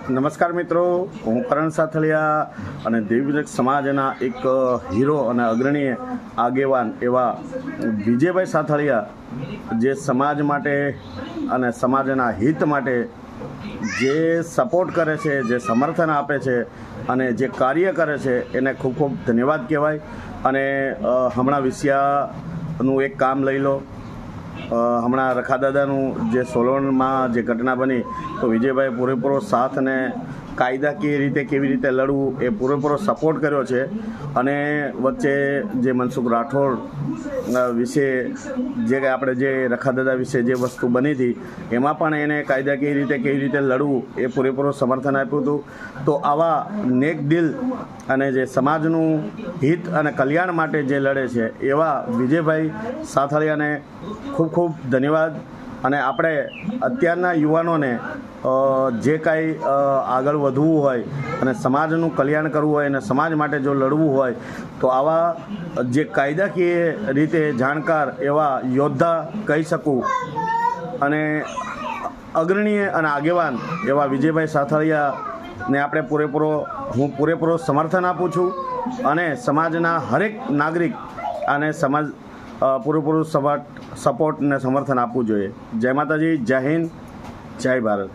નમસ્કાર મિત્રો, હું કરણ સાથળિયા અને દેવવ્રત સમાજના એક હીરો અને અગ્રણી આગેવાન એવા વિજયભાઈ સાથળિયા જે સમાજ માટે અને સમાજના હિત માટે જે સપોર્ટ કરે છે, જે સમર્થન આપે છે અને જે કાર્ય કરે છે એને ખૂબ ખૂબ ધન્યવાદ કહેવાય. અને હમણાં વિસિયાનું એક કામ લઈ લો. હમણાં રખાદાદાનું જે સોલનમાં જે ઘટના બની તો વિજયભાઈ પૂરેપૂરો સાથ અને કાયદાકીય રીતે કેવી રીતે લડવું એ પૂરેપૂરો સપોર્ટ કર્યો છે. અને વચ્ચે જે મનસુખ રાઠોડ વિશે જે આપણે જે રખાદાદા વિશે જે વસ્તુ બની હતી એમાં પણ એને કાયદાકીય રીતે કેવી રીતે લડવું એ પૂરેપૂરો સમર્થન આપ્યું હતું. તો આવા નેક દિલ અને જે સમાજનું હિત અને કલ્યાણ માટે જે લડે છે એવા વિજયભાઈ સાથળિયાને ખૂબ ખૂબ ધન્યવાદ. અને આપણે અત્યારના યુવાનોને જે કાંઈ આગળ વધવું હોય અને સમાજનું કલ્યાણ કરવું હોય અને સમાજ માટે જો લડવું હોય તો આવા જે કાયદાકીય રીતે જાણકાર એવા યોદ્ધા કહી શકું અને અગ્રણીય અને આગેવાન એવા વિજયભાઈ સાથળિયાને આપણે હું પૂરેપૂરો સમર્થન આપું છું. અને સમાજના હરેક નાગરિક અને સમાજ પૂરેપૂરું સપોર્ટ અને સમર્થન આપવું જોઈએ. જય માતાજી, જય હિન્દ, જય ભારત.